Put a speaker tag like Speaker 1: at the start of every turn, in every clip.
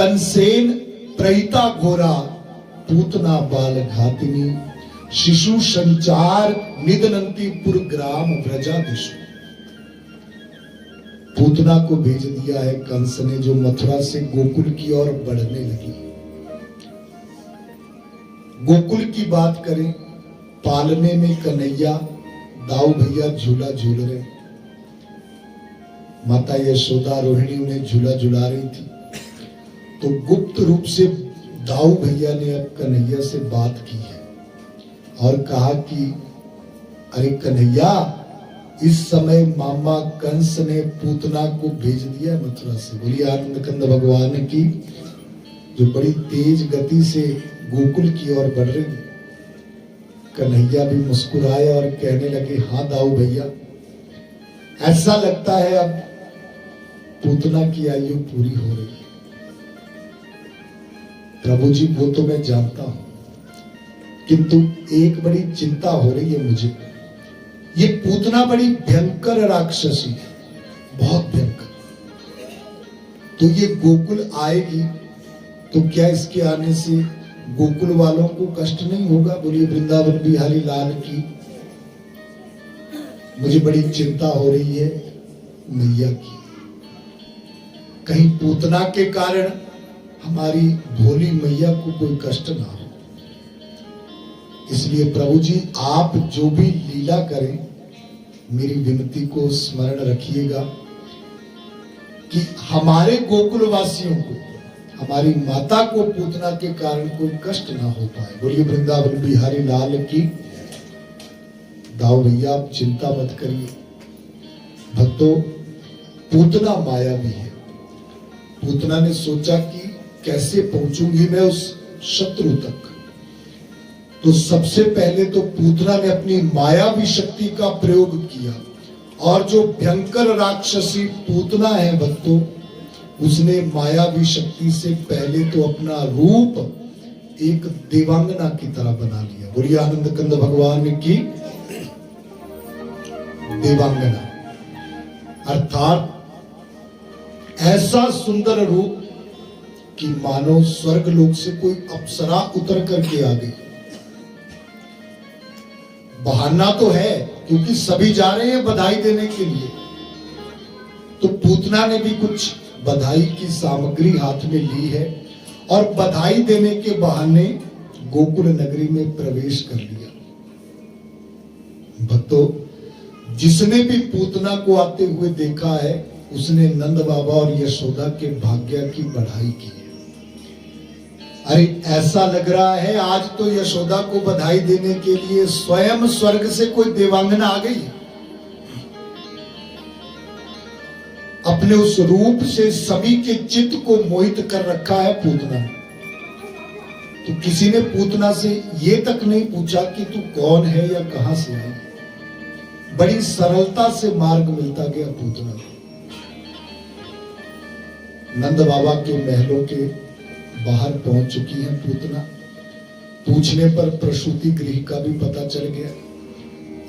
Speaker 1: कंसेन प्रहिता घोरा पूतना बाल घातिनी शिशु संचार निदनंतीपुर ग्राम व्रजादिशु। पूतना को भेज दिया है कंस ने, जो मथुरा से गोकुल की ओर बढ़ने लगी। गोकुल की बात करें, पालने में कन्हैया दाऊ भैया झूला झूल रहे, माता यशोदा रोहिणी उन्हें झूला झुला रही थी। तो गुप्त रूप से दाऊ भैया ने अब कन्हैया से बात की है और कहा कि अरे कन्हैया, इस समय मामा कंस ने पूतना को भेज दिया है मथुरा से। बोलिए आनंद कंद भगवान की, जो बड़ी तेज गति से गोकुल की ओर बढ़ रही है। कन्हैया भी मुस्कुराए और कहने लगे, हाँ दाऊ भैया, ऐसा लगता है अब पूतना की आयु पूरी हो रही है। प्रभु जी, वो तो मैं जानता हूं, किंतु एक बड़ी चिंता हो रही है मुझे। ये पूतना बड़ी भयंकर राक्षसी है, बहुत भयंकर। तो ये गोकुल आएगी तो क्या इसके आने से गोकुल वालों को कष्ट नहीं होगा? बोलिए वृंदावन बिहारी लाल की। मुझे बड़ी चिंता हो रही है मैया की, कहीं पूतना के कारण हमारी भोली मैया को कोई कष्ट ना हो। इसलिए प्रभु जी, आप जो भी लीला करें, मेरी विनती को स्मरण रखिएगा कि हमारे गोकुल वासियों को, हमारी माता को पूतना के कारण कोई कष्ट ना हो पाए। बोलिए वृंदावन बिहारी लाल की। दाऊ भैया, आप चिंता मत करिए भक्तों, पूतना मायावी है। पूतना ने सोचा कि कैसे पहुंचूंगी मैं उस शत्रु तक। तो सबसे पहले तो पूतना ने अपनी मायावी शक्ति का प्रयोग किया, और जो भयंकर राक्षसी पूतना है भक्तों, उसने मायावी शक्ति से पहले तो अपना रूप एक देवांगना की तरह बना लिया। बोलिए आनंद कंद भगवान की। देवांगना अर्थात ऐसा सुंदर रूप कि मानो स्वर्ग लोक से कोई अप्सरा उतर करके आ गई। बहाना तो है, क्योंकि सभी जा रहे हैं बधाई देने के लिए। तो पूतना ने भी कुछ बधाई की सामग्री हाथ में ली है और बधाई देने के बहाने गोकुल नगरी में प्रवेश कर लिया। भक्तों, जिसने भी पूतना को आते हुए देखा है, उसने नंद बाबा और यशोदा के भाग्य की बढ़ाई की है। अरे ऐसा लग रहा है आज तो यशोदा को बधाई देने के लिए स्वयं स्वर्ग से कोई देवांगना आ गई। अपने उस रूप से सभी के चित्त को मोहित कर रखा है पूतना। तो किसी ने पूतना से ये तक नहीं पूछा कि तू कौन है या कहां से आई। बड़ी सरलता से मार्ग मिलता गया पूतना को। नंद बाबा के महलों के बाहर पहुंच चुकी है पूतना। पूछने पर प्रसूति गृह का भी पता चल गया।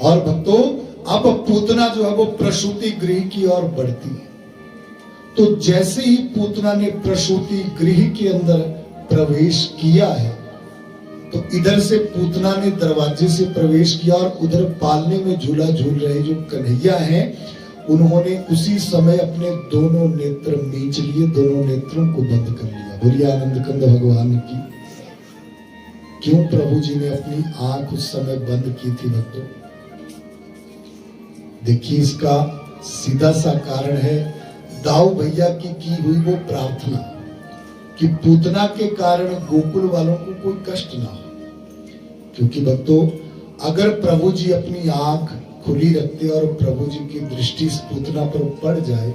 Speaker 1: और भक्तों, अब पूतना जो है वो प्रसूति गृह की ओर बढ़ती है। तो जैसे ही पूतना ने प्रसूति गृह के अंदर प्रवेश किया है, तो इधर से पूतना ने दरवाजे से प्रवेश किया और उधर पालने में झूला झूल रहे जो कन्हैया हैं, उन्होंने उसी समय अपने दोनों नेत्र मींच लिए, दोनों नेत्रों को बंद कर लिया। बोलिए आनंद कंद भगवान की। क्यों प्रभु जी ने अपनी आंख उस समय बंद की थी भक्तों? देखिए, इसका सीधा सा कारण है दाऊ भैया की हुई वो प्रार्थना कि पूतना के कारण गोकुल वालों को कोई कष्ट ना हो। क्योंकि भक्तों, अगर प्रभु जी अपनी आंख खुली रखते और प्रभु जी की दृष्टि पूतना पर पड़ जाए,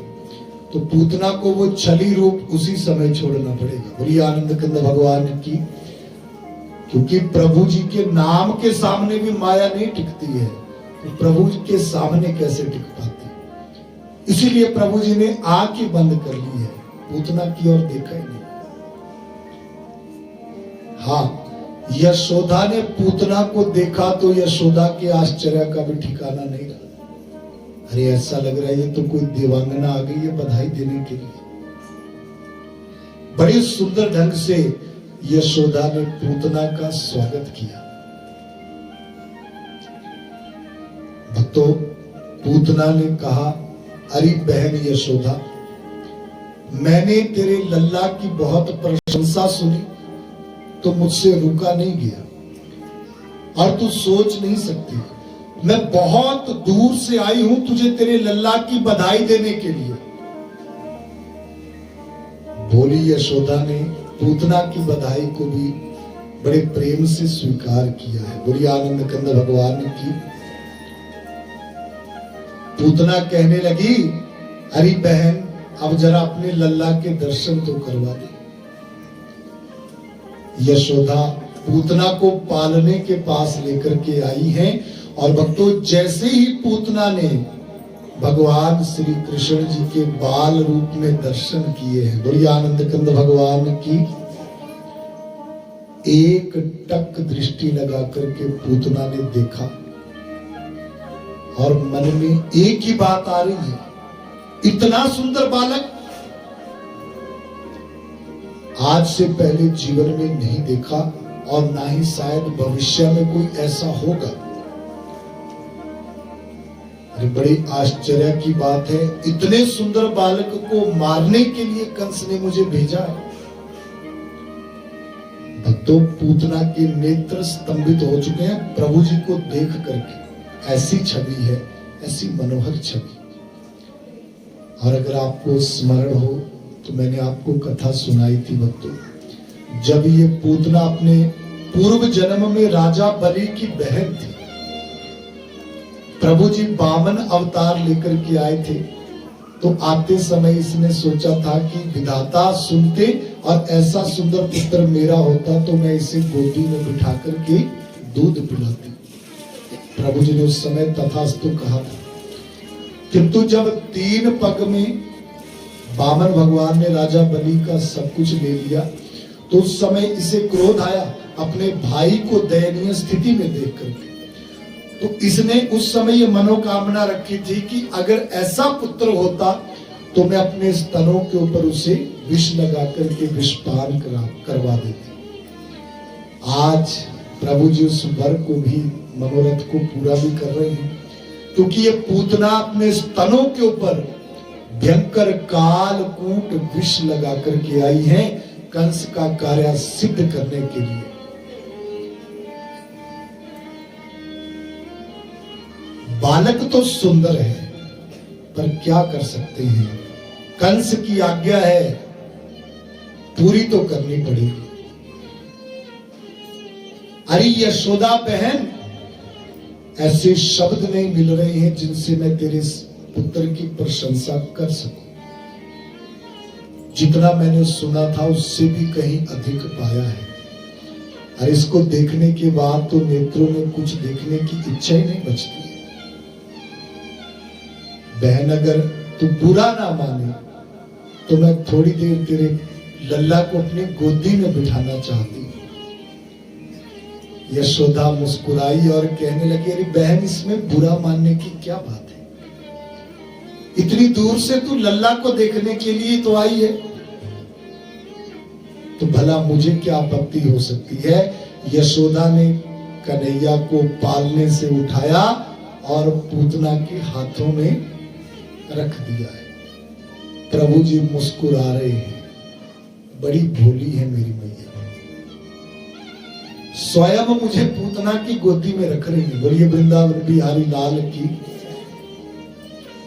Speaker 1: तो पूतना को वो छली रूप उसी समय छोड़ना पड़ेगा। बोलिए आनंद कंद भगवान की। क्योंकि प्रभु जी के नाम के सामने भी माया नहीं टिकती है, तो प्रभु जी के सामने कैसे टिक पाती? इसीलिए प्रभु जी ने आंख ही बंद कर ली है, पूतना की ओर देखा ही नहीं। हाँ, यशोदा ने पूतना को देखा तो यशोदा के आश्चर्य का भी ठिकाना नहीं रहा। अरे ऐसा लग रहा है ये तो कोई देवांगना आ गई है बधाई देने के लिए। बड़े सुंदर ढंग से यशोदा ने पूतना का स्वागत किया। भक्तों, पूतना ने कहा, अरे बहन यशोदा, मैंने तेरे लल्ला की बहुत प्रशंसा सुनी तो मुझसे रुका नहीं गया, और तू सोच नहीं सकती, मैं बहुत दूर से आई हूं तुझे तेरे लल्ला की बधाई देने के लिए। बोली यशोदा ने पूतना की बधाई को भी बड़े प्रेम से स्वीकार किया है। बोली आनंद कंद भगवान की। पूतना कहने लगी, अरे बहन, अब जरा अपने लल्ला के दर्शन तो करवा दे। यशोदा पूतना को पालने के पास लेकर के आई है, और भक्तों, जैसे ही पूतना ने भगवान श्री कृष्ण जी के बाल रूप में दर्शन किए हैं, बड़ी आनंद कंद भगवान की, एक टक दृष्टि लगा करके पूतना ने देखा, और मन में एक ही बात आ रही है, इतना सुंदर बालक आज से पहले जीवन में नहीं देखा, और ना ही शायद भविष्य में कोई ऐसा होगा। अरे बड़ी आश्चर्य की बात है, इतने सुंदर बालक को मारने के लिए कंस ने मुझे भेजा है। भक्तों, पूतना के नेत्र स्तंभित हो चुके हैं प्रभु जी को देख करके। ऐसी छवि है, ऐसी मनोहर छवि। और अगर आपको स्मरण हो तो मैंने आपको कथा सुनाई थी भक्तों, जब ये पूतना अपने पूर्व जन्म में राजा बलि की बहन थी, प्रभु जी वामन अवतार लेकर के आए थे, तो आते समय इसने सोचा था कि विधाता सुनते और ऐसा सुंदर पुत्र मेरा होता तो मैं इसे गोदी में बिठा करके दूध पिलाती। प्रभु जी ने उस समय तथास्तु कहा था, किंतु जब 3 पग में वामन भगवान ने राजा बलि का सब कुछ ले लिया, तो उस समय इसे क्रोध आया अपने भाई को दयनीय स्थिति में देख करके। तो इसने उस समय ये मनोकामना रखी थी कि अगर ऐसा पुत्र होता तो मैं अपने स्तनों के ऊपर उसे विष लगा करके विषपान करवा देती। आज प्रभु जी उस वर को भी, मनोरथ को पूरा भी कर रहे हैं, क्योंकि ये पूतना अपने स्तनों के ऊपर भयंकर कालकूट विष लगा करके आई है, कंस का कार्य सिद्ध करने के लिए। बालक तो सुंदर है, पर क्या कर सकते हैं, कंस की आज्ञा है, पूरी तो करनी पड़ेगी। अरे यशोदा बहन, ऐसे शब्द नहीं मिल रहे हैं जिनसे मैं तेरे पुत्र की प्रशंसा कर सकूं। जितना मैंने सुना था उससे भी कहीं अधिक पाया है। अरे इसको देखने के बाद तो नेत्रों में कुछ देखने की इच्छा ही नहीं बचती है। बहन, अगर तू बुरा ना माने तो मैं थोड़ी देर तेरे लल्ला को अपनी गोदी में बिठाना चाहती हूं। यशोदा मुस्कुराई और कहने लगी, अरे बहन, इसमें बुरा मानने की क्या बात है, इतनी दूर से तू लल्ला को देखने के लिए तो आई है, तो भला मुझे क्या आपत्ति हो सकती है। यशोदा ने कन्हैया को पालने से उठाया और पूतना के हाथों में रख दिया है। प्रभु जी मुस्कुरा रहे हैं, बड़ी भोली है मेरी मैया, स्वयं मुझे पूतना की गोदी में रख रही है। बोलिए वृंदावन बिहारी लाल की।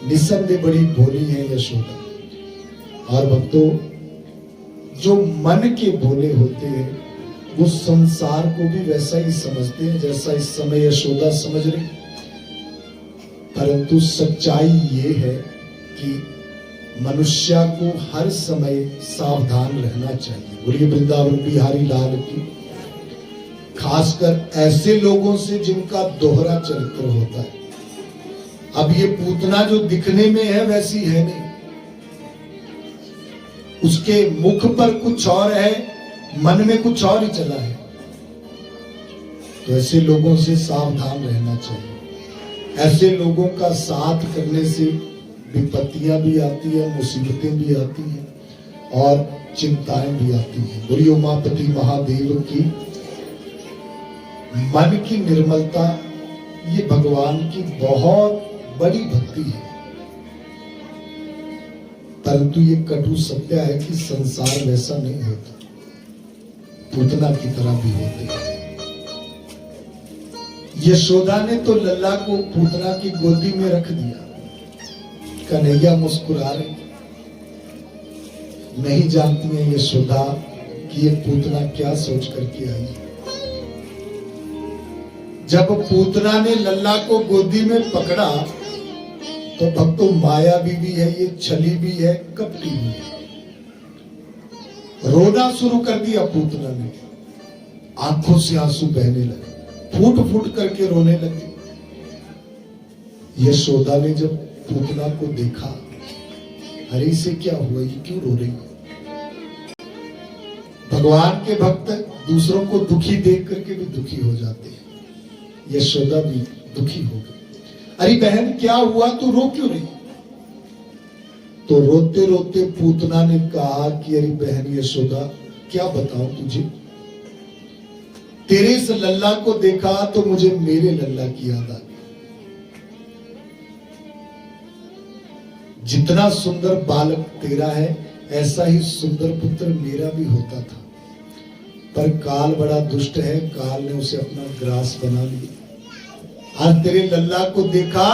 Speaker 1: निसंदेह बड़ी भोली है यशोदा। और भक्तों, जो मन के भोले होते हैं वो संसार को भी वैसा ही समझते हैं जैसा इस समय यशोदा समझ रही। परंतु सच्चाई ये है कि मनुष्य को हर समय सावधान रहना चाहिए। बोलिए वृंदावन बिहारी लाल की। खासकर ऐसे लोगों से जिनका दोहरा चरित्र होता है। अब ये पूतना जो दिखने में है वैसी है नहीं, उसके मुख पर कुछ और है, मन में कुछ और ही चला है। तो ऐसे लोगों से सावधान रहना चाहिए। ऐसे लोगों का साथ करने से विपत्तियां भी आती है, मुसीबतें भी आती हैं, और चिंताएं भी आती हैं। बोलिए उमापति महादेव की। मन की निर्मलता ये भगवान की बहुत बड़ी भक्ति है, परंतु ये कटु सत्य है कि संसार वैसा नहीं होता, पूतना की तरह भी होते हैं। यशोदा ने तो लल्ला को पूतना की गोदी में रख दिया। कन्हैया मुस्कुरा रहे, नहीं जानती है यशोदा कि ये पूतना क्या सोच करके आई। जब पूतना ने लल्ला को गोदी में पकड़ा तो भक्तों माया भी है, ये छली भी है, कपटी भी है। रोना शुरू कर दिया पूतना ने, आंखों से आंसू बहने लगे, फूट फूट करके रोने लगी। यशोदा ने जब पूतना को देखा, अरे इसे क्या हुआ, ये क्यों रो रही है। भगवान के भक्त दूसरों को दुखी देख करके भी दुखी हो जाते हैं। यशोदा भी दुखी हो गई। अरे बहन क्या हुआ, तू रो क्यों रही। तो रोते रोते पूतना ने कहा कि अरे बहन यशोदा क्या बताऊं तुझे, तेरे इस लल्ला को देखा तो मुझे मेरे लल्ला की याद आ गई। जितना सुंदर बालक तेरा है ऐसा ही सुंदर पुत्र मेरा भी होता था, पर काल बड़ा दुष्ट है, काल ने उसे अपना ग्रास बना लिया। आज तेरे लल्ला को देखा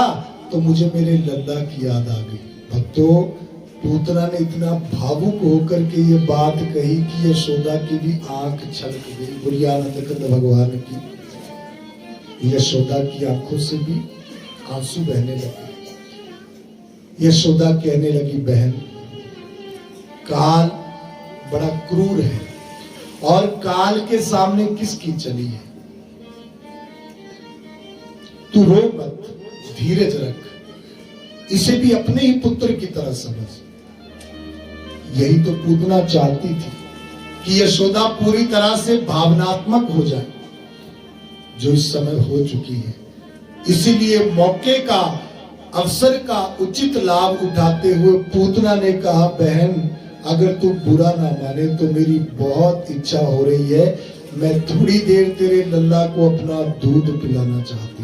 Speaker 1: तो मुझे मेरे लल्ला की याद आ गई। भक्तों, पूतना ने इतना भावुक होकर के ये बात कही कि यशोदा की भी आंख छलक गई। बोलिए आनंद कंद भगवान की। यशोदा की आंखों से भी आंसू बहने लगे। यशोदा कहने लगी, बहन काल बड़ा क्रूर है और काल के सामने किसकी चली है। तू रो मत, धीरज रख, इसे भी अपने ही पुत्र की तरह समझ। यही तो पूतना चाहती थी कि यशोदा पूरी तरह से भावनात्मक हो जाए, जो इस समय हो चुकी है। इसीलिए मौके का, अवसर का उचित लाभ उठाते हुए पूतना ने कहा, बहन अगर तू बुरा ना माने तो मेरी बहुत इच्छा हो रही है, मैं थोड़ी देर तेरे लल्ला को अपना दूध पिलाना चाहती।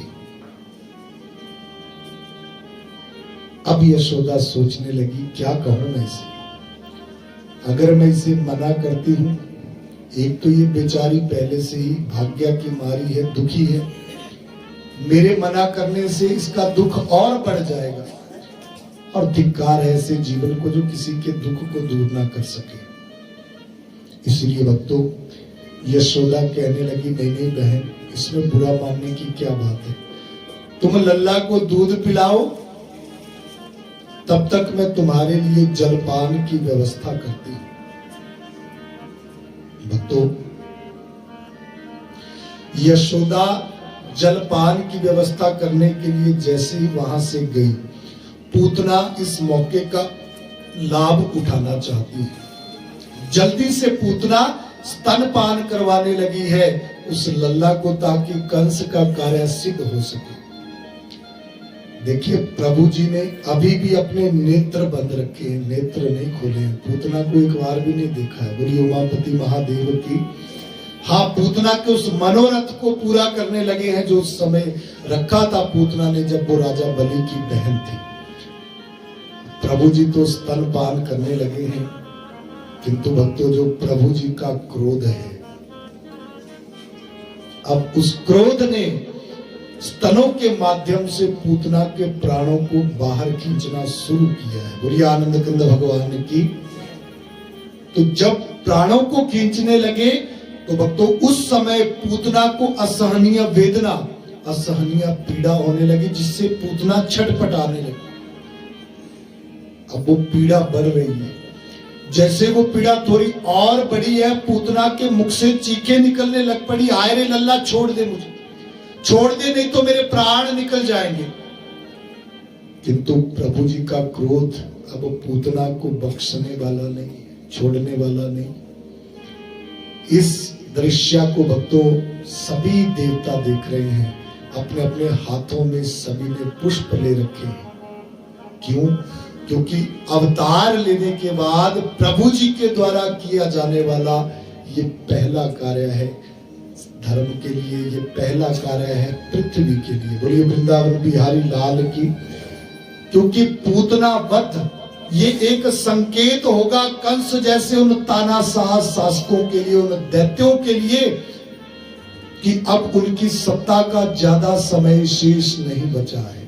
Speaker 1: अब यशोदा सोचने लगी, क्या कहूं मैं इसे। अगर मैं इसे मना करती हूं, एक तो ये बेचारी पहले से ही भाग्य की मारी है, दुखी है, मेरे मना करने से इसका दुख और बढ़ जाएगा, और धिक्कार है ऐसे जीवन को जो किसी के दुख को दूर ना कर सके। इसलिए भक्तों, यशोदा कहने लगी, नहीं नहीं बहन, इसमें बुरा मानने की क्या बात है, तुम लल्ला को दूध पिलाओ, तब तक मैं तुम्हारे लिए जलपान की व्यवस्था करती हूं। भक्तों, यशोदा जलपान की व्यवस्था करने के लिए जैसे ही वहां से गई, पूतना इस मौके का लाभ उठाना चाहती है। जल्दी से पूतना स्तनपान करवाने लगी है उस लल्ला को, ताकि कंस का कार्य सिद्ध हो सके। देखिए, प्रभु जी ने अभी भी अपने नेत्र बंद रखे हैं, नेत्र नहीं खोले हैं। पूतना को एक बार भी नहीं देखा है। बोलिए उमापति महादेव की। हाँ, पूतना के उस मनोरथ को पूरा करने लगे हैं जो उस समय रखा था पूतना ने, जब वो राजा बलि की बहन थी। प्रभु जी तो स्तनपान करने लगे हैं, किंतु भक्तों, जो प्रभु जी का क्रोध है, अब उस क्रोध ने स्तनों के माध्यम से पूतना के प्राणों को बाहर खींचना शुरू किया है। बोलिए आनंद कंद भगवान की। तो जब प्राणों को खींचने लगे तो भक्तों, उस समय पूतना को असहनीय वेदना, असहनीय पीड़ा होने लगी, जिससे पूतना छटपटाने लगी। अब वो पीड़ा बढ़ रही है। जैसे वो पीड़ा थोड़ी और बढ़ी है, पूतना के मुख से चीखें निकलने लग पड़ी, आए रे लल्ला छोड़ दे मुझे, छोड़ दे, नहीं तो मेरे प्राण निकल जाएंगे। किंतु प्रभु जी का क्रोध अब पूतना को बख्शने वाला नहीं, छोड़ने वाला नहीं। इस दृश्य को भक्तों सभी देवता देख रहे हैं। अपने अपने हाथों में सभी ने पुष्प ले रखे हैं। क्यों? क्योंकि अवतार लेने के बाद प्रभु जी के द्वारा किया जाने वाला ये पहला कार्य है धर्म के लिए, ये पहला कार्य है पृथ्वी के लिए। बोलिए वृंदावन बिहारी लाल की। क्योंकि पूतना वध ये एक संकेत होगा कंस जैसे उन तानाशाह शासकों के लिए, उन दैत्यों के लिए, कि अब उनकी सत्ता का ज्यादा समय शेष नहीं बचा है।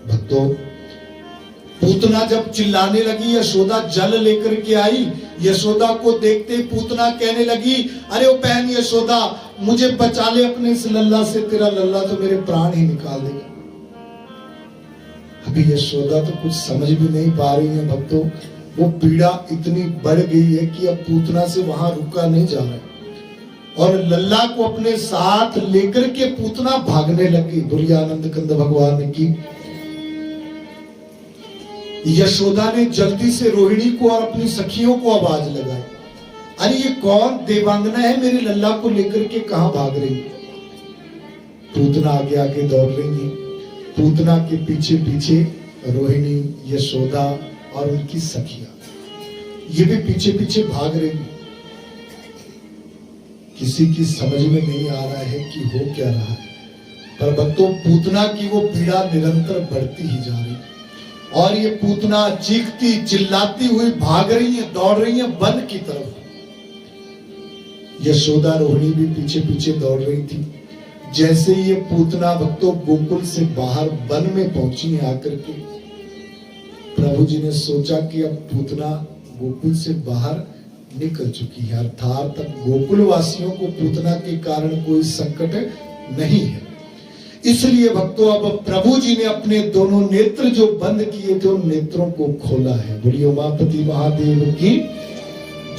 Speaker 1: भक्तों, पूतना जब चिल्लाने लगी, यशोदा जल लेकर के आई। यशोदा को देखते पूतना कहने लगी, अरे ओ बहन यशोदा, मुझे बचा ले अपने इस लल्ला से, तेरा लल्ला तो मेरे प्राण ही निकाल देगा। अभी यशोदा तो कुछ समझ भी नहीं पा रही है भक्तों। वो पीड़ा इतनी बढ़ गई है कि अब पूतना से वहां रुका नहीं जा रहा है, और लल्ला को अपने साथ लेकर के पूतना भागने लगी। बोलिए आनंद कंद भगवान की। यशोदा ने जल्दी से रोहिणी को और अपनी सखियों को आवाज लगाई, अरे ये कौन देवांगना है, मेरे लल्ला को लेकर के कहां भाग रही है। पूतना आगे आगे दौड़ रही है, पूतना के पीछे पीछे रोहिणी, यशोदा और उनकी सखियां, ये भी पीछे पीछे भाग रही है। किसी की समझ में नहीं आ रहा है कि हो क्या रहा है, पर भक्तों पूतना की वो पीड़ा निरंतर बढ़ती ही जा रही है। और ये पूतना चीखती चिल्लाती हुई भाग रही है, दौड़ रही है वन की तरफ। यशोदा रोहिणी भी पीछे पीछे दौड़ रही थी। जैसे ये पूतना भक्तों गोकुल से बाहर वन में पहुंची है आकर के, प्रभु जी ने सोचा कि अब पूतना गोकुल से बाहर निकल चुकी है, अर्थात अब गोकुल वासियों को पूतना के कारण कोई संकट नहीं है। इसलिए भक्तों अब प्रभु जी ने अपने दोनों नेत्र जो बंद किए थे उन नेत्रों को खोला है। बोलिए उमापति महादेव की।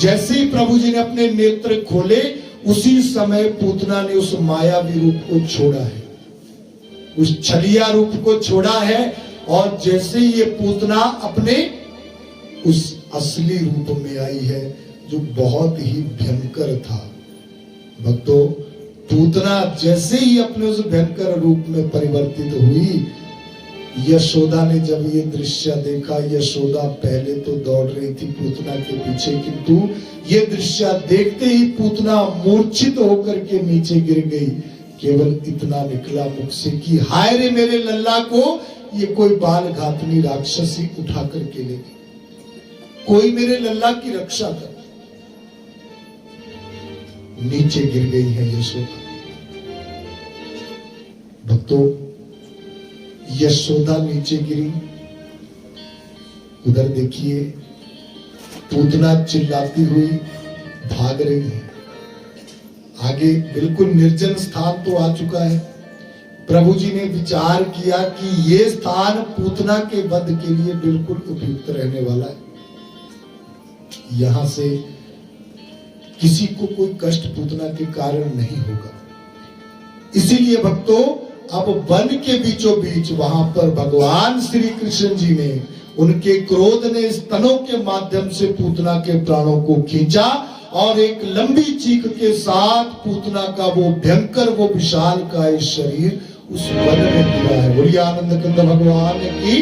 Speaker 1: जैसे ही प्रभु जी ने अपने नेत्र खोले, उसी समय पूतना ने उस मायावी रूप को छोड़ा है, उस छलिया रूप को छोड़ा है। और जैसे ही ये पूतना अपने उस असली रूप में आई है जो बहुत ही भयंकर था। भक्तों, पूतना जैसे ही अपने उस भयंकर रूप में परिवर्तित हुई, यशोदा ने जब ये दृश्य देखा, यशोदा पहले तो दौड़ रही थी पूतना के पीछे, किंतु ये दृश्य देखते ही पूतना मूर्छित होकर के नीचे गिर गई। केवल इतना निकला मुख से कि हाय रे मेरे लल्ला को ये कोई बाल घातनी राक्षसी उठा करके ले गई, कोई मेरे लल्ला की रक्षा कर। नीचे गिर गई है यशोदा। भक्तों, यशोदा नीचे गिरी, उधर देखिए पूतना चिल्लाती हुई भाग रही है। आगे बिल्कुल निर्जन स्थान तो आ चुका है। प्रभु जी ने विचार किया कि ये स्थान पूतना के वध के लिए बिल्कुल उपयुक्त रहने वाला है, यहां से किसी को कोई कष्ट पूतना के कारण नहीं होगा। इसीलिए भक्तों, अब वन के बीचों बीच वहां पर भगवान श्री कृष्ण जी ने उनके क्रोध ने स्तनों के माध्यम से पूतना के प्राणों को खींचा, और एक लंबी चीख के साथ पूतना का वो भयंकर, वो विशाल काय शरीर उस वन में गिरा है। बोलिए आनंद कंद भगवान की।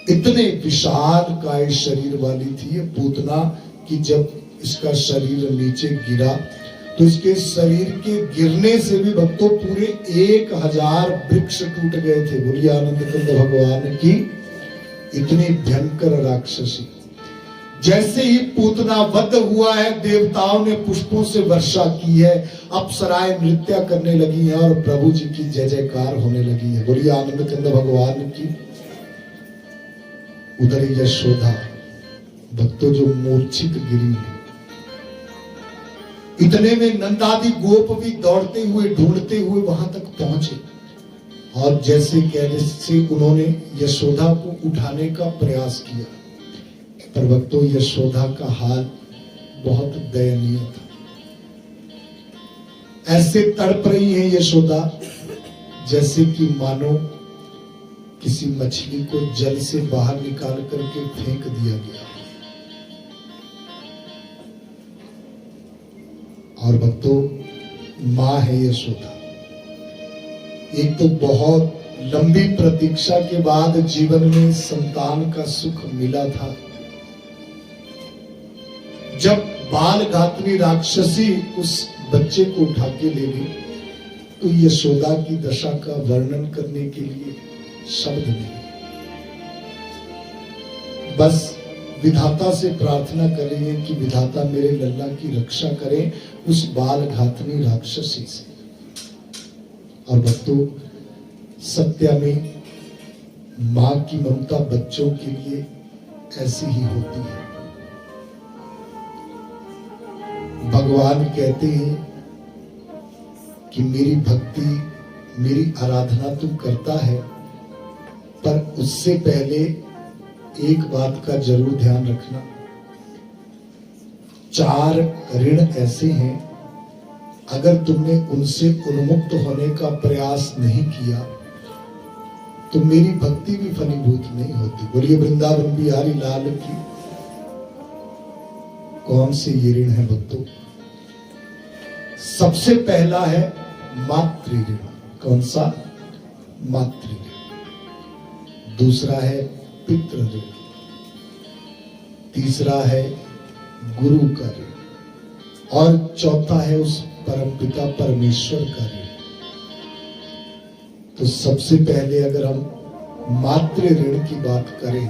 Speaker 1: इतने विशाल काय शरीर वाली थी ये पूतना कि जब इसका शरीर नीचे गिरा तो इसके शरीर के गिरने से भी भक्तों पूरे 1000 वृक्ष टूट गए थे। बोलिए आनंद कंद भगवान की। इतनी भयंकर राक्षसी। जैसे ही पूतना वध हुआ है, देवताओं ने पुष्पों से वर्षा की है, अप्सराएं नृत्य करने लगी हैं और प्रभु जी की जय जयकार होने लगी है। बोलिए आनंद कंद भगवान की। उधर यशोदा भक्तों जो मूर्छित गिरी है। इतने में नंदादि गोप भी दौड़ते हुए ढूंढते हुए वहां तक पहुंचे, और जैसे कैसे उन्होंने यशोदा को उठाने का प्रयास किया, पर भक्तों यशोदा का हाल बहुत दयनीय था। ऐसे तड़प रही है यशोदा जैसे कि मानो किसी मछली को जल से बाहर निकाल करके फेंक दिया गया। और भक्तों, मां है यशोदा, एक तो बहुत लंबी प्रतीक्षा के बाद जीवन में संतान का सुख मिला था, जब बाल घातनी राक्षसी उस बच्चे को उठा के ले गई, तो यशोदा की दशा का वर्णन करने के लिए शब्द नहीं। बस विधाता से प्रार्थना करें कि विधाता मेरे लल्ला की रक्षा करें उस बाल घातनी राक्षसी से। और भक्तों, सत्या में मां की ममता बच्चों के लिए ऐसी ही होती है। भगवान कहते हैं कि मेरी भक्ति, मेरी आराधना तू करता है, पर उससे पहले एक बात का जरूर ध्यान रखना। 4 ऋण ऐसे हैं, अगर तुमने उनसे उन्मुक्त होने का प्रयास नहीं किया तो मेरी भक्ति भी फलीभूत नहीं होती। बोलिए वृंदावन बिहारी लाल की। कौन से ये ऋण है भक्तों? सबसे पहला है मातृ ऋण। कौन सा? मातृ ऋण। दूसरा है पितृ ऋण। तीसरा है गुरु का ऋण। और चौथा है उस परमपिता परमेश्वर का ऋण। तो सबसे पहले अगर हम मातृ ऋण की बात करें,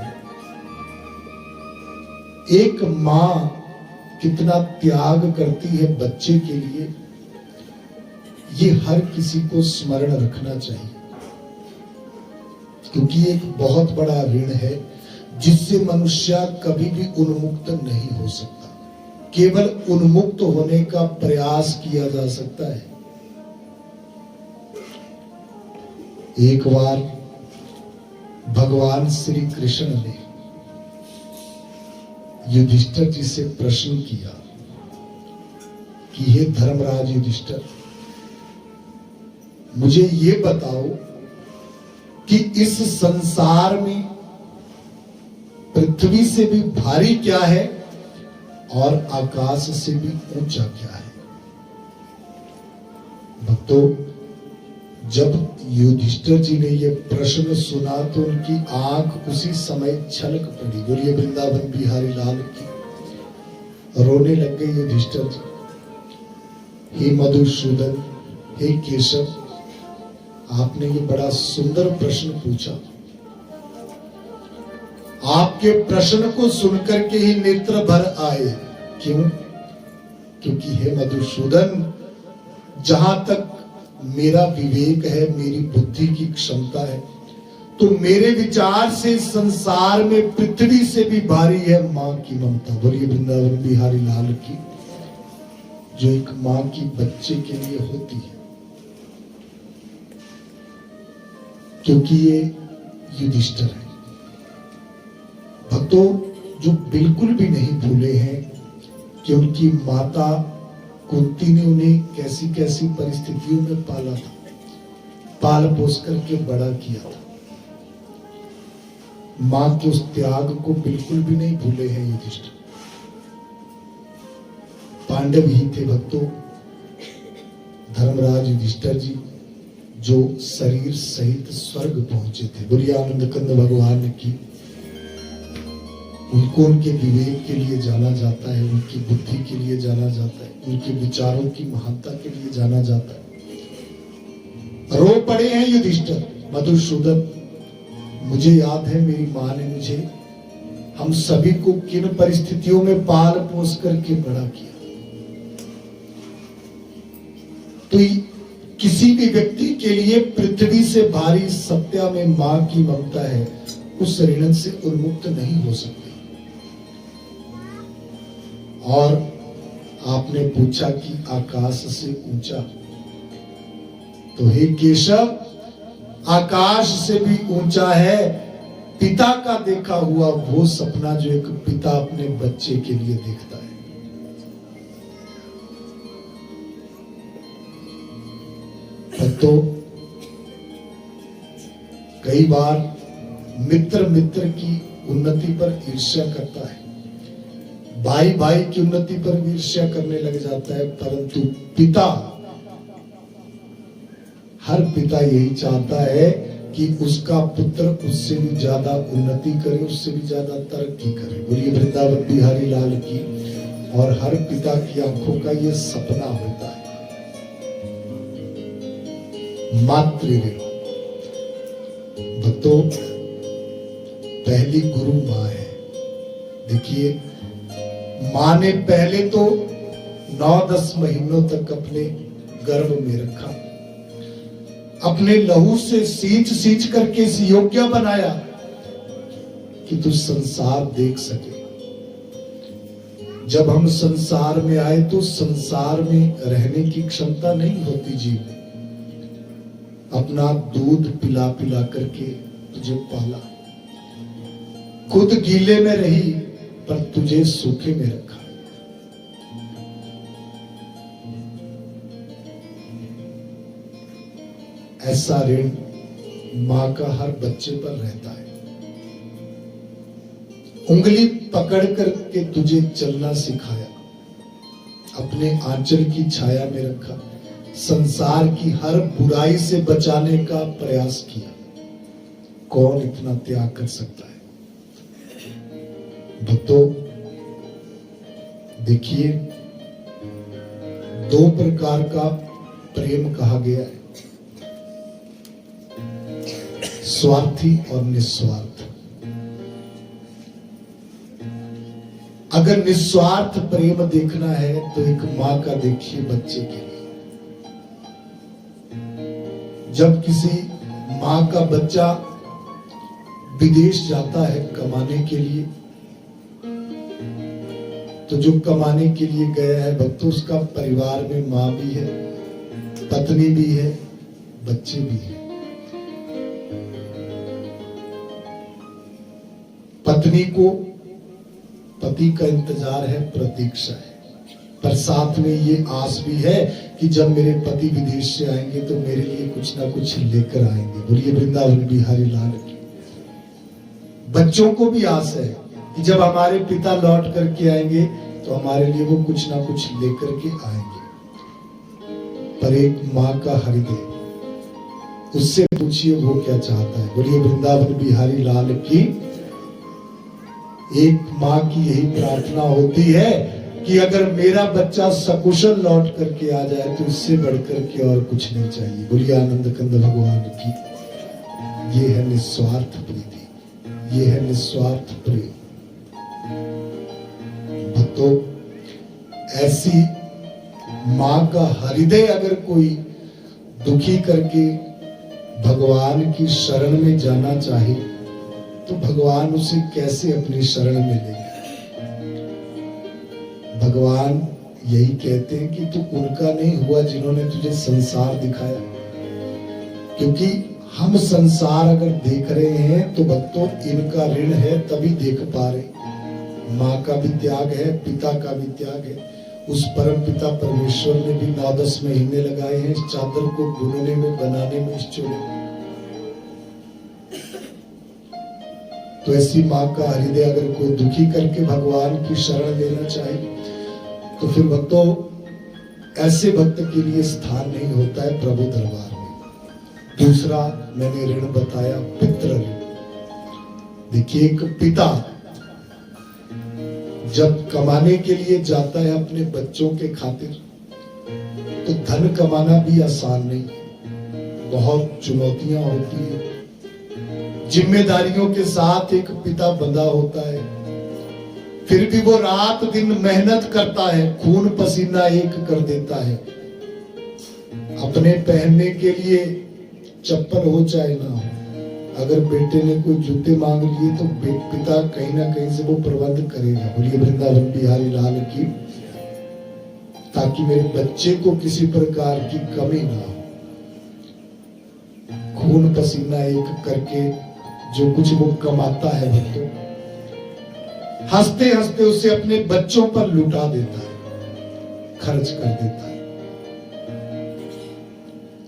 Speaker 1: एक मां कितना त्याग करती है बच्चे के लिए, ये हर किसी को स्मरण रखना चाहिए, क्योंकि एक बहुत बड़ा ऋण है जिससे मनुष्य कभी भी उन्मुक्त नहीं हो सकता। केवल उन्मुक्त होने का प्रयास किया जा सकता है। एक बार भगवान श्री कृष्ण ने युधिष्ठिर जी से प्रश्न किया कि हे धर्मराज युधिष्ठिर, मुझे ये बताओ कि इस संसार में पृथ्वी से भी भारी क्या है और आकाश से भी ऊंचा क्या है। भक्तों, जब युधिष्ठिर जी ने यह प्रश्न सुना तो उनकी आंख उसी समय छलक पड़ी। बोलिए वृंदावन बिहारी लाल की। रोने लग गए युधिष्ठिर जी। हे मधुसूदन, हे केशव, आपने ये बड़ा सुंदर प्रश्न पूछा। आपके प्रश्न को सुनकर के ही नेत्र भर आए। क्यों? क्योंकि हे मधुसूदन, जहां तक मेरा विवेक है, मेरी बुद्धि की क्षमता है, तो मेरे विचार से संसार में पृथ्वी से भी भारी है मां की ममता। बोलिए वृंदावन बिहारी लाल की। जो एक मां की बच्चे के लिए होती है, क्योंकि ये युधिष्ठिर है। भक्तों, जो बिल्कुल भी नहीं भूले हैं कि उनकी माता कुंती ने उन्हें कैसी कैसी परिस्थितियों में पाला था, पाल पोस करके बड़ा किया था। मां के उस त्याग को बिल्कुल भी नहीं भूले हैं युधिष्ठिर। पांडव ही थे भक्तों, धर्मराज युधिष्ठिर जी, जो शरीर सहित स्वर्ग पहुंचे थे। बोलिए आनंद कंद भगवान की। उनको उनके विवेक के लिए जाना जाता है, उनकी बुद्धि के लिए जाना जाता है, उनके विचारों की महानता के लिए जाना जाता है। रो पड़े हैं युधिष्ठिर। मधुसूदन, मुझे याद है मेरी मां ने मुझे, हम सभी को किन परिस्थितियों में पाल पोस करके बड़ा किया। तो किसी भी व्यक्ति के लिए पृथ्वी से भारी सत्या में मां की ममता है, उस ऋण से उन्मुक्त नहीं हो सकते। और आपने पूछा कि आकाश से ऊंचा, तो हे केशव, आकाश से भी ऊंचा है पिता का देखा हुआ वो सपना जो एक पिता अपने बच्चे के लिए देखता है। तो कई बार मित्र मित्र की उन्नति पर ईर्ष्या करता है, भाई भाई की उन्नति पर भी ईर्ष्या करने लग जाता है, परंतु पिता, हर पिता यही चाहता है कि उसका पुत्र उससे भी ज्यादा उन्नति करे, उससे भी ज्यादा तरक्की करे। बोलिए वृंदावन बिहारी लाल की। और हर पिता की आंखों का ये सपना होता है। मातृ ऋण भक्तों, पहली गुरु माँ है। देखिए, माँ ने पहले तो 9-10 महीनों तक अपने गर्भ में रखा, अपने लहू से सींच करके इस योग्य बनाया कि तू संसार देख सके। जब हम संसार में आए तो संसार में रहने की क्षमता नहीं होती जीव में। अपना दूध पिला पिला करके तुझे पाला, खुद गीले में रही पर तुझे सूखे में रखा। ऐसा ऋण मां का हर बच्चे पर रहता है। उंगली पकड़ करके तुझे चलना सिखाया, अपने आंचल की छाया में रखा, संसार की हर बुराई से बचाने का प्रयास किया। कौन इतना त्याग कर सकता है? भक्तों, देखिए, 2 प्रकार का प्रेम कहा गया है, स्वार्थी और निस्वार्थ। अगर निस्वार्थ प्रेम देखना है तो एक मां का देखिए बच्चे के लिए। जब किसी मां का बच्चा विदेश जाता है कमाने के लिए, तो जो कमाने के लिए गया है भक्तों, उसका परिवार में मां भी है, पत्नी भी है, बच्चे भी हैं। पत्नी को पति का इंतजार है, प्रतीक्षा है, पर साथ में ये आस भी है कि जब मेरे पति विदेश से आएंगे तो मेरे लिए कुछ ना कुछ लेकर आएंगे। बोलिए वृंदावन बिहारी लाल की। बच्चों को भी आस है कि जब हमारे पिता लौट करके आएंगे तो हमारे लिए वो कुछ ना कुछ लेकर के आएंगे। पर एक माँ का हृदय, उससे पूछिए वो क्या चाहता है। बोलिए वृंदावन बिहारी लाल की। एक माँ की यही प्रार्थना होती है कि अगर मेरा बच्चा सकुशल लौट करके आ जाए तो इससे बढ़कर के और कुछ नहीं चाहिए। बोलिए आनंद कंद भगवान की। ये है निस्वार्थ प्रीति, ये है निस्वार्थ प्रेम। भक्तों, ऐसी माँ का हृदय अगर कोई दुखी करके भगवान की शरण में जाना चाहे तो भगवान उसे कैसे अपनी शरण में लेगा। भगवान यही कहते हैं कि तू उनका नहीं हुआ जिन्होंने तुझे संसार दिखाया। क्योंकि हम संसार अगर देख रहे हैं तो भक्तों इनका ऋण है तभी देख पा रहे। माँ का भी त्याग है, पिता का भी त्याग है। उस परम पिता परमेश्वर ने भी 9-10 महीने लगाए हैं इस चादर को बुनने में, बनाने में, इस चोले में। तो ऐसी माँ का हृदय अगर कोई दुखी करके भगवान की शरण लेना चाहे तो फिर भक्तों ऐसे भक्त के लिए स्थान नहीं होता है प्रभु दरबार में। दूसरा मैंने ऋण बताया, पितृ ऋण। देखिए, एक पिता जब कमाने के लिए जाता है अपने बच्चों के खातिर तो धन कमाना भी आसान नहीं, बहुत चुनौतियां होती है। जिम्मेदारियों के साथ एक पिता बंधा होता है, फिर भी वो रात दिन मेहनत करता है, खून पसीना एक कर देता है। अपने पहनने के लिए चप्पल हो चाहे ना हो, अगर बेटे ने कोई जूते मांग लिए तो पिता कहीं ना कहीं से वो प्रबंध करेगा। बोलिए वृंदावन बिहारी लाल की। ताकि मेरे बच्चे को किसी प्रकार की कमी ना हो। खून पसीना एक करके जो कुछ वो कमाता है भक्तों, हंसते हंसते उसे अपने बच्चों पर लुटा देता है, खर्च कर देता है।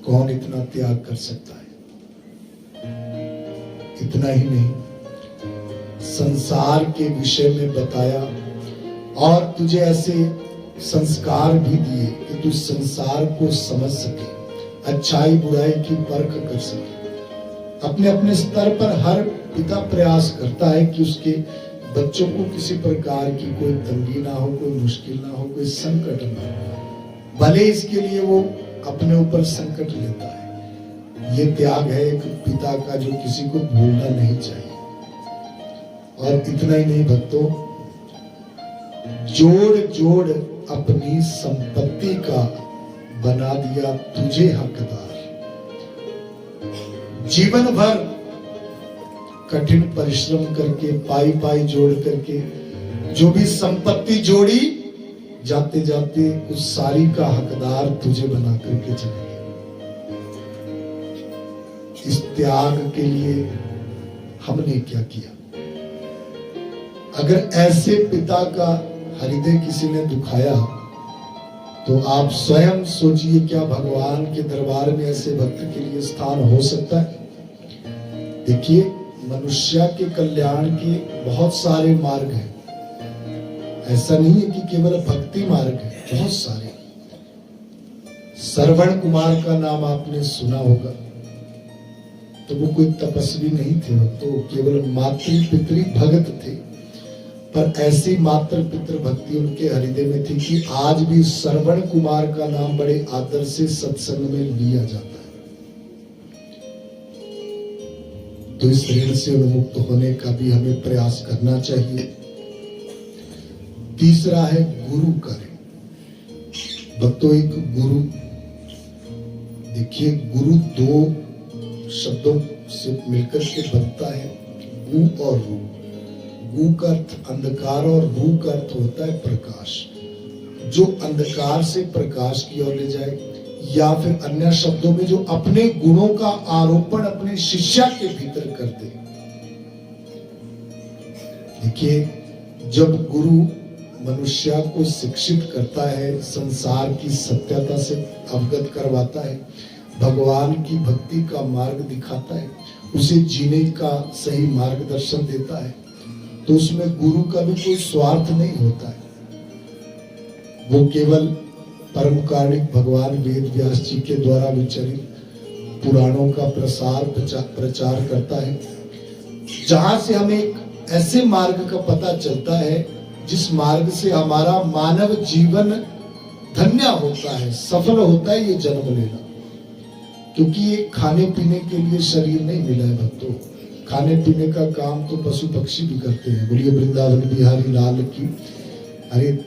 Speaker 1: कौन इतना त्याग कर सकता है? इतना ही नहीं, संसार के विषय में बताया और तुझे ऐसे संस्कार भी दिए कि तू संसार को समझ सके, अच्छाई बुराई की परख कर सके, अपने अपने स्तर पर हर पिता प्रयास करता है कि उसके बच्चों को किसी प्रकार की कोई तंगी ना हो, कोई मुश्किल ना हो, कोई संकट ना हो, भले इसके लिए वो अपने ऊपर संकट लेता है। ये त्याग है एक पिता का जो किसी को भूलना नहीं चाहिए। और इतना ही नहीं भक्तों, जोड़ जोड़ अपनी संपत्ति का बना दिया तुझे हकदार। जीवन भर कठिन परिश्रम करके पाई पाई जोड़ करके जो भी संपत्ति जोड़ी, जाते जाते उस सारी का हकदार तुझे बना करके चले गए। इस त्याग के लिए हमने क्या किया? अगर ऐसे पिता का हृदय किसी ने दुखाया तो आप स्वयं सोचिए, क्या भगवान के दरबार में ऐसे भक्त के लिए स्थान हो सकता है? देखिए, मनुष्य के कल्याण के बहुत सारे मार्ग हैं। ऐसा नहीं है कि केवल भक्ति मार्ग है, बहुत सारे। श्रवण कुमार का नाम आपने सुना होगा। तो वो कोई तपस्वी नहीं थे, तो केवल मातृ पितृ भगत थे, पर ऐसी मातृ पितृ भक्ति उनके हृदय में थी कि आज भी श्रवण कुमार का नाम बड़े आदर से सत्संग में लिया जाता है। तो इस ऋण से उन्मुक्त होने का भी हमें प्रयास करना चाहिए। तीसरा है गुरु का ऋण। भक्तों, एक गुरु, देखिए गुरु दो शब्दों से मिलकर के बनता है, गु और रू। गु का अर्थ अंधकार और रू का अर्थ होता है प्रकाश। जो अंधकार से प्रकाश की ओर ले जाए, या फिर अन्य शब्दों में जो अपने गुणों का आरोपण अपने शिष्य के भीतर कर दे। देखिए, जब गुरु मनुष्य को शिक्षित करता है, संसार की सत्यता से अवगत करवाता है, भगवान की भक्ति का मार्ग दिखाता है, उसे जीने का सही मार्गदर्शन देता है, तो उसमें गुरु का भी कोई स्वार्थ नहीं होता है। वो केवल परम कारुणिक भगवान वेद व्यास जी के द्वारा विचरित पुराणों का प्रचार करता है, जहां से हमें एक ऐसे मार्ग का पता चलता है जिस मार्ग से हमारा मानव जीवन धन्य होता है, सफल होता है ये जन्म लेना। क्योंकि ये खाने पीने के लिए शरीर नहीं मिला है भक्तों। खाने पीने का काम तो पशु पक्षी भी करते हैं। बोलिए वृंदावन बिहारी लाल की। अरे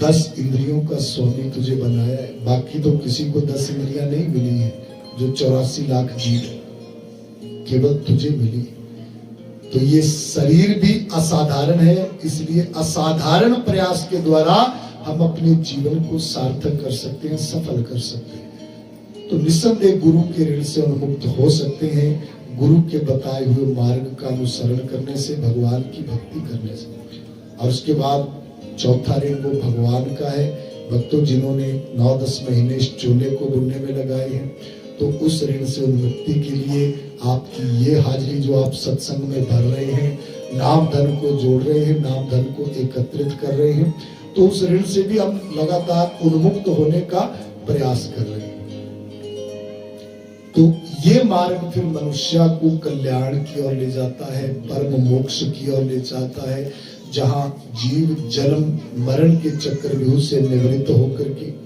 Speaker 1: 10 इंद्रियों का स्वामी तुझे बनाया है, बाकी तो किसी को 10 इंद्रियां नहीं मिली है। जो 84 लाख जीव केवल तुझे मिली। तो ये शरीर भी असाधारण है, इसलिए असाधारण प्रयास के द्वारा हम अपने जीवन को सार्थक कर सकते हैं, सफल कर सकते हैं। तो निस्संदेह गुरु के ऋण से उन्मुक्त हो सकते हैं, गुरु के बताए हुए मार्ग का अनुसरण करने से, भगवान की भक्ति करने से। और उसके बाद चौथा ऋण वो भगवान का है। भक्तों, जिन्होंने 9-10 महीने इस चोले को बुनने में लगाए हैं, तो उस ऋण से उन्मुक्ति के लिए आपकी ये हाजिरी जो आप सत्संग में भर रहे हैं, नाम धन को जोड़ रहे हैं, नाम धन को एकत्रित कर रहे हैं, तो उस ऋण से भी हम लगातार उन्मुक्त होने का प्रयास कर रहे हैं। तो ये मार्ग फिर मनुष्य को कल्याण की ओर ले जाता है, परम मोक्ष की ओर ले जाता है, जहां जीव जन्म मरण के चक्रव्यूह से निवृत्त होकर के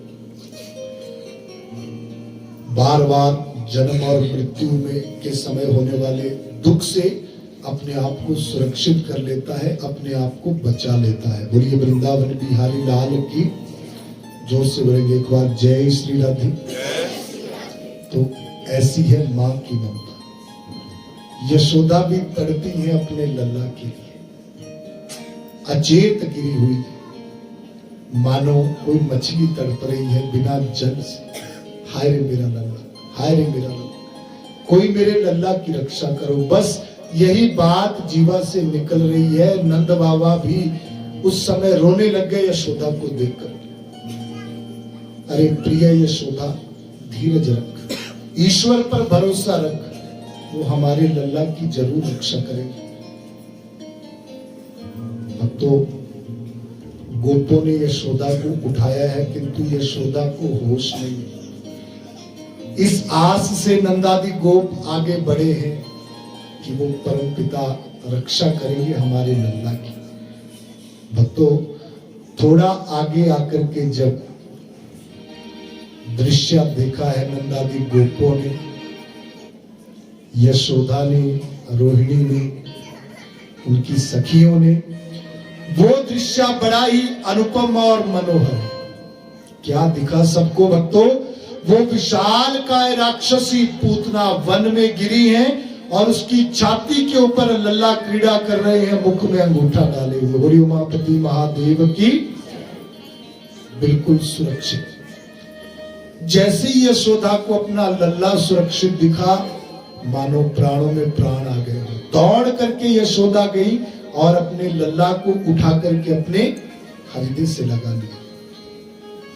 Speaker 1: बार बार जन्म और मृत्यु में के समय होने वाले दुख से अपने आप को सुरक्षित कर लेता है, अपने आप को बचा लेता है। बोलिए वृंदावन बिहारी लाल की। जोर से बोलेंगे एक बार, जय श्री राधे। तो ऐसी है मां की ममता। यशोदा भी तड़पी है अपने लल्ला के लिए, अचेत गिरी हुई, मानो कोई मछली तड़प रही है बिना जल से। हाय रे मेरा लल्ला, हाय रे मेरा लल्ला, कोई मेरे लल्ला की रक्षा करो। बस यही बात जीवा से निकल रही है। नंद बाबा भी उस समय रोने लग गए यशोदा को देखकर। अरे प्रिय यशोदा, धीरज रख, ईश्वर पर भरोसा रख, वो हमारे लल्ला की जरूर रक्षा करेगी। अब तो गोपों ने यशोदा को उठाया है, किंतु यशोदा को होश नहीं। इस आस से नंदादि गोप आगे बढ़े हैं कि वो परम पिता रक्षा करेंगे हमारे लल्ला की। भक्तों, थोड़ा आगे आकर के जब दृश्य देखा है नंदादि गोपों ने, यशोदा ने, रोहिणी ने, उनकी सखियों ने, वो दृश्य बड़ा ही अनुपम और मनोहर है। क्या दिखा सबको भक्तों? वो विशाल काय राक्षसी पूतना वन में गिरी है और उसकी छाती के ऊपर लल्ला क्रीड़ा कर रहे हैं, मुख में अंगूठा डाले हुए। बोली उमापति महादेव की। बिल्कुल सुरक्षित। जैसे ही यशोदा को अपना लल्ला सुरक्षित दिखा, मानो प्राणों में प्राण आ गए। दौड़ करके यशोदा गई और अपने लल्ला को उठा करके अपने हृदय से लगा लिया।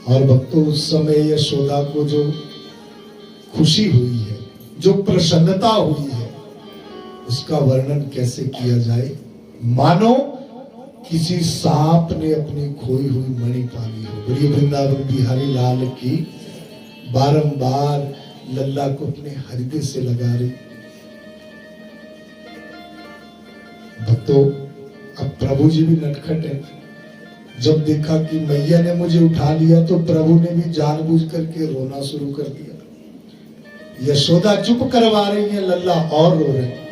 Speaker 1: और भक्तों, उस समय यशोदा को जो खुशी हुई है, जो प्रसन्नता हुई है, उसका वर्णन कैसे किया जाए। मानो किसी सांप ने अपनी खोई हुई मणि पाली हो। बोलिए वृंदावन बिहारी लाल की। बारंबार लल्ला को अपने हृदय से लगा रही। भक्तों, अब प्रभु जी भी नटखट है। जब देखा कि मैया ने मुझे उठा लिया तो प्रभु ने भी जानबूझ करके रोना शुरू कर दिया। यशोदा चुप करवा रही है, लल्ला और रो रहे।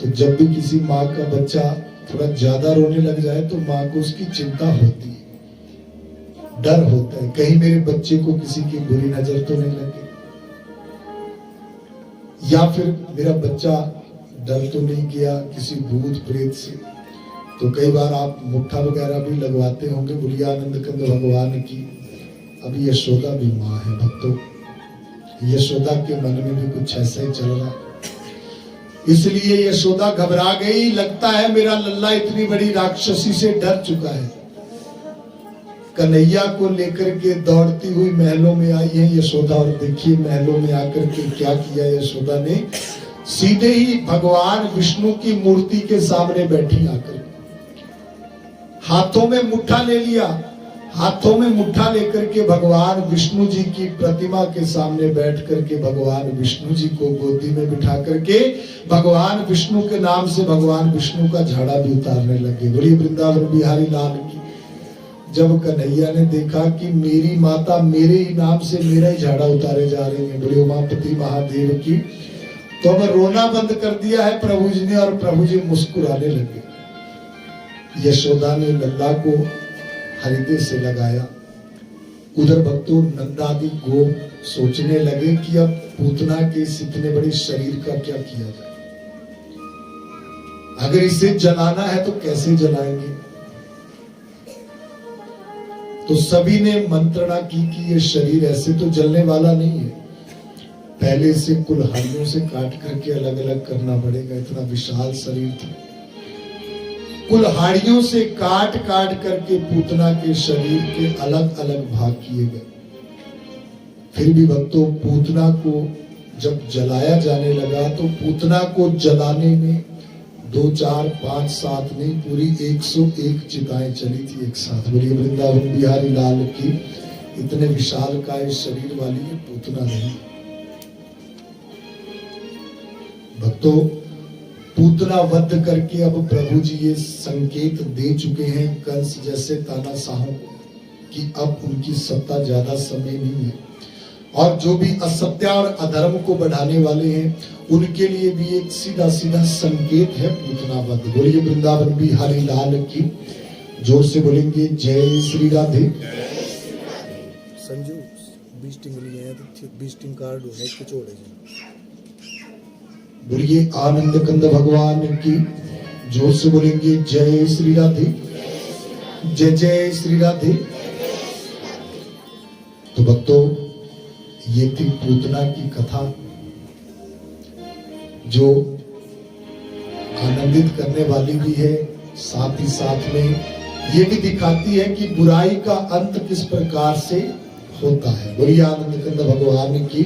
Speaker 1: तो जब भी किसी माँ का बच्चा थोड़ा ज्यादा रोने लग जाए तो माँ को उसकी चिंता होती है, डर होता है, कहीं मेरे बच्चे को किसी की बुरी नजर तो नहीं लगे, या फिर मेरा बच्चा डर तो नहीं गया किसी भूत प्रेत से। तो कई बार आप मुट्ठा वगैरह भी लगवाते होंगे। बोलिए आनंद कंद भगवान की। अभी यशोदा भी माँ है भक्तों, यशोदा के मन में भी कुछ ऐसा ही चल रहा है। इसलिए यशोदा घबरा गई। लगता है मेरा लल्ला इतनी बड़ी राक्षसी से डर चुका है। कन्हैया को लेकर के दौड़ती हुई महलों में आई है यशोदा। और देखिए महलों में आकर के क्या किया यशोदा ने। सीधे ही भगवान विष्णु की मूर्ति के सामने बैठी आकर हाथों में मुट्ठा ले लिया। हाथों में मुट्ठा लेकर के भगवान विष्णु जी की प्रतिमा के सामने बैठ करके भगवान विष्णु जी को गोदी में बिठा करके भगवान विष्णु के नाम से भगवान विष्णु का झाड़ा भी उतारने लगे। बोलिए वृंदावन बिहारी लाल की। जब कन्हैया ने देखा कि मेरी माता मेरे ही नाम से मेरा ही झाड़ा उतारे जा रही है, बोले उमापति महादेव की, तो अब रोना बंद कर दिया है प्रभु जी ने और प्रभु जी मुस्कुराने लगे। यशोदा ने लल्ला को हृदय से लगाया। उधर भक्तों नंदादि गोप सोचने लगे कि अब पूतना के इस इतने बड़े शरीर का क्या किया जाए। अगर इसे जलाना है तो कैसे जलाएंगे। तो सभी ने मंत्रणा की कि ये शरीर ऐसे तो जलने वाला नहीं है, पहले से कुल्हाड़ियों से काट करके अलग अलग करना पड़ेगा। इतना विशाल शरीर था। कुल्हाड़ियों से काट काट करके पूतना के शरीर के अलग अलग भाग किए गए। फिर भी भक्तों पूतना को जब जलाया जाने लगा तो पूतना को जलाने में 2, 4, 5, 7 नहीं पूरी 101 चिताएं चली थी एक साथ। बोलिए वृंदावन बिहारी लाल की। इतने विशाल काय शरीर वाली ये पूतना नहीं। भक्तों पूतना वध करके अब प्रभु जी ये संकेत दे चुके हैं कंस जैसे तानाशाहों को कि अब उनकी सत्ता ज्यादा समय नहीं है। और जो भी असत्य और अधर्म को बढ़ाने वाले हैं उनके लिए भी एक सीधा सीधा संकेत है पूतना वध। बोलिए वृंदावन बिहारी लाल की। जोर से बोलेंगे जय श्री राधे।
Speaker 2: संजू 20 टिंग लिए हैं तो 20 टिंग कार्ड होने के छोड़े।
Speaker 1: बोलिए आनंद कंद भगवान की। जोर से बोलेंगे जय श्री राधे, जय जय श्री राधे। तो भक्तों ये थी पूतना की कथा जो आनंदित करने वाली भी है, साथ ही साथ में ये भी दिखाती है कि बुराई का अंत किस प्रकार से होता है। बोलिए आनंद कंद भगवान की।